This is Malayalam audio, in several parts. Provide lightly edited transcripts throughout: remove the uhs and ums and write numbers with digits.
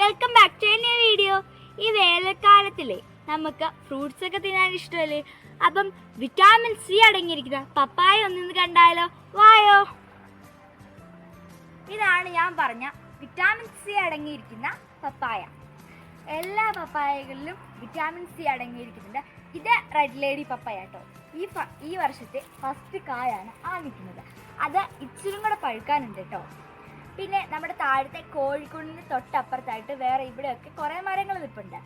Welcome back to new video. ഈ വേനൽക്കാലത്തിലെ നമുക്ക് ഫ്രൂട്ട്സ് ഒക്കെ തിന്നാൻ ഇഷ്ടമല്ലേ? അപ്പം വിറ്റാമിൻ സി അടങ്ങിയിരിക്കുന്ന പപ്പായ ഒന്നിന്ന് കണ്ടാലോ? വായോ. ഇതാണ് ഞാൻ പറഞ്ഞ വിറ്റാമിൻ സി അടങ്ങിയിരിക്കുന്ന പപ്പായ. എല്ലാ പപ്പായകളിലും വിറ്റാമിൻ സി അടങ്ങിയിരിക്കുന്നുണ്ട്. ഇത് റെഡ് ലേഡി പപ്പായ കേട്ടോ. ഈ വർഷത്തെ ഫസ്റ്റ് കായാണ് നിൽക്കുന്നത്. അത് ഇച്ചിരി കൂടെ പഴുക്കാനുണ്ട് കേട്ടോ. പിന്നെ നമ്മുടെ താഴത്തെ കോഴിക്കോടിന് തൊട്ടപ്പുറത്തായിട്ട് വേറെ ഇവിടെയൊക്കെ കുറേ മരങ്ങൾ നിൽപ്പുണ്ട്.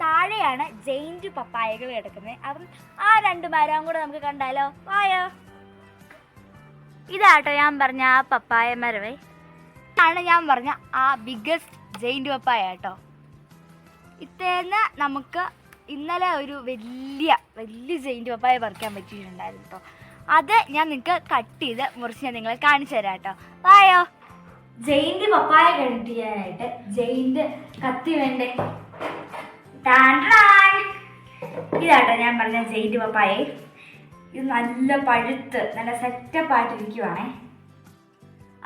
താഴെയാണ് ജെയിൻറ്റ് പപ്പായകൾ കിടക്കുന്നത്. അപ്പം ആ രണ്ട് മരവും കൂടെ നമുക്ക് കണ്ടാലോ? വായോ. ഇതാട്ടോ ഞാൻ പറഞ്ഞ ആ പപ്പായ മരവേ. ഇതാണ് ഞാൻ പറഞ്ഞ ആ ബിഗ്ഗസ്റ്റ് ജെയിൻറ്റ് പപ്പായ കേട്ടോ. ഇത്തേന്ന് നമുക്ക് ഇന്നലെ ഒരു വലിയ ജെയിൻറ്റ് പപ്പായ പറിക്കാൻ പറ്റിയിട്ടുണ്ടായിരുന്നു കേട്ടോ. അത് ഞാൻ നിങ്ങൾക്ക് കട്ട് ചെയ്ത് മുറിച്ച് ഞാൻ നിങ്ങളെ കാണിച്ചു തരാം കേട്ടോ. വായോ. ജെയിൻറ്റ് പപ്പായ കട്ട് ചെയ്യാനായിട്ട് ജെയിൻറ്റ് കത്തി വേണ്ടേ? ഇതാട്ടോ ഞാൻ പറഞ്ഞ ജെയിൻറ്റ് പപ്പായ. ഇത് നല്ല പഴുത്ത് നല്ല സെറ്റപ്പായിട്ടിരിക്കുവാണേ.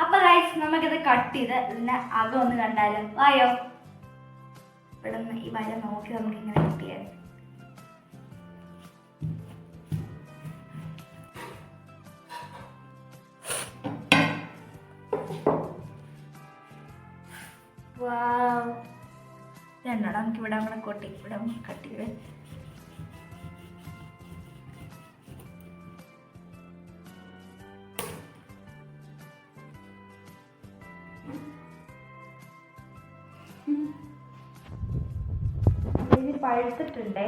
അപ്പൊ ഗൈസ് നമുക്കിത് കട്ട് ചെയ്ത് ഇതിനെ അതൊന്ന് കണ്ടാലും. വായോ. ഇവിടെ നിന്ന് ഈ വര നോക്കി നമുക്ക് ഇങ്ങനെ കട്ട് ചെയ്യാം. ഇതെന്നാ നമുക്ക് ഇവിടെ അങ്ങനെ കൊട്ടി ഇവിടെ കട്ട് ചെയ്ത് പഴുത്തിട്ടുണ്ടേ.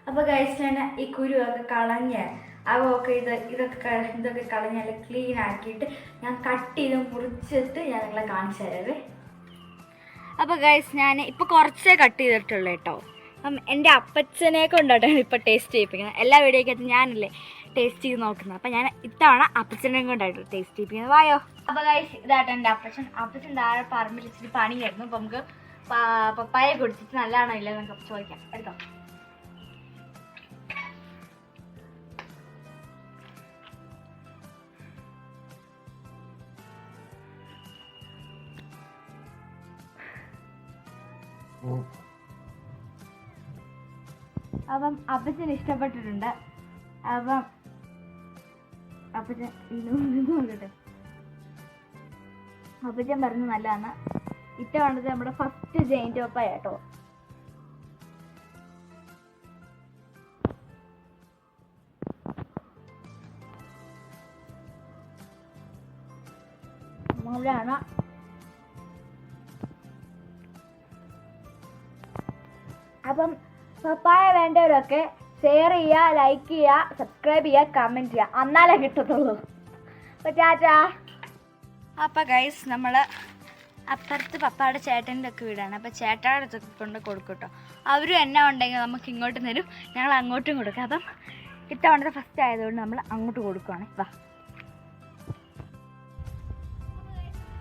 അപ്പൊ ഗൈസ് ഞാൻ ഈ കുരുവൊക്കെ കളഞ്ഞ് അവയൊക്കെ ഇതൊക്കെ കളഞ്ഞ് ക്ലീൻ ആക്കിയിട്ട് ഞാൻ കട്ട് ചെയ്ത് മുറിച്ചിട്ട് ഞാൻ നിങ്ങളെ കാണിച്ചു തരാവേ. അപ്പോൾ ഗൈസ് ഞാൻ ഇപ്പോൾ കുറച്ചേ കട്ട് ചെയ്തിട്ടുള്ളൂ കേട്ടോ. അപ്പം എൻ്റെ അപ്പച്ചനെ കൊണ്ടാണ് ഇപ്പോൾ ടേസ്റ്റ് ചെയ്യിപ്പിക്കുന്നത്. എല്ലാ വീഡിയോക്കകത്ത് ഞാനല്ലേ ടേസ്റ്റ് ചെയ്ത് നോക്കുന്നത്. അപ്പം ഞാൻ ഇത്തവണ അപ്പച്ചനെ കൊണ്ടായിട്ട് ടേസ്റ്റ് ചെയ്യിപ്പിക്കുന്നത്. വായോ. അപ്പോൾ ഗൈസ് ഇതായിട്ട് എൻ്റെ അപ്പച്ചൻ താഴെ പറമ്പിൽ ഇച്ചിരി പണിയായിരുന്നു. അപ്പോൾ നമുക്ക് പപ്പായ കുടിച്ചിട്ട് നല്ലതാണോ ഇല്ല നമുക്ക് ചോദിക്കാം. എടുത്തോ. അപ്പം അപ്പച്ചന് ഇഷ്ടപ്പെട്ടിട്ടുണ്ട്. അപ്പം അപ്പച്ചൻ നോക്കട്ടെ. അപ്പച്ചൻ പറഞ്ഞു നല്ലതാണ്. ഇത്തവണത്തെ നമ്മുടെ ഫസ്റ്റ് ജെയിൻറ്റ് പപ്പായ കേട്ടോ. അവിടെയാണ്. അപ്പം പപ്പായ വേണ്ടവരൊക്കെ ഷെയർ ചെയ്യുക, ലൈക്ക് ചെയ്യുക, സബ്സ്ക്രൈബ് ചെയ്യുക, കമൻറ്റ് ചെയ്യുക. എന്നാലേ കിട്ടത്തുള്ളൂ. അപ്പോൾ ടാറ്റാ. അപ്പോൾ ഗൈസ് നമ്മൾ അപ്പുറത്ത് പപ്പായുടെ ചേട്ടൻ്റെ ഒക്കെ വീടാണ്. അപ്പോൾ ചേട്ടായുടെ അടുത്തൊക്കെ കൊണ്ട് കൊടുക്കും കേട്ടോ. അവരും എന്നാ ഉണ്ടെങ്കിൽ നമുക്ക് ഇങ്ങോട്ട് തരും, ഞങ്ങൾ അങ്ങോട്ടും കൊടുക്കാം. അപ്പം ഇത്തവണത്തെ ഫസ്റ്റ് ആയതുകൊണ്ട് നമ്മൾ അങ്ങോട്ട് കൊടുക്കുവാണ്. വാ.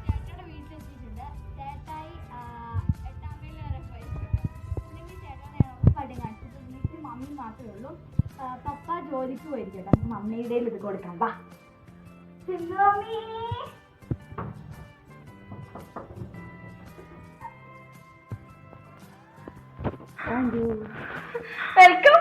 ചേട്ടായുടെ വീട്ടിലെത്തിയിട്ടുണ്ട്. ചേട്ടായി 8ാം മൈലിൽ വരെ പോയി. അല്ലെങ്കിൽ ചേട്ടാനെ പടി കാണിച്ചിട്ട് വീട്ടിൽ മമ്മി മാത്രമേ ഉള്ളൂ. പപ്പ ജോലിക്ക് പോയിരിക്കട്ടെ. നമുക്ക് മമ്മിയുടെ ഇത് കൊടുക്കാം. വാ മമ്മി. Thank you. Welcome.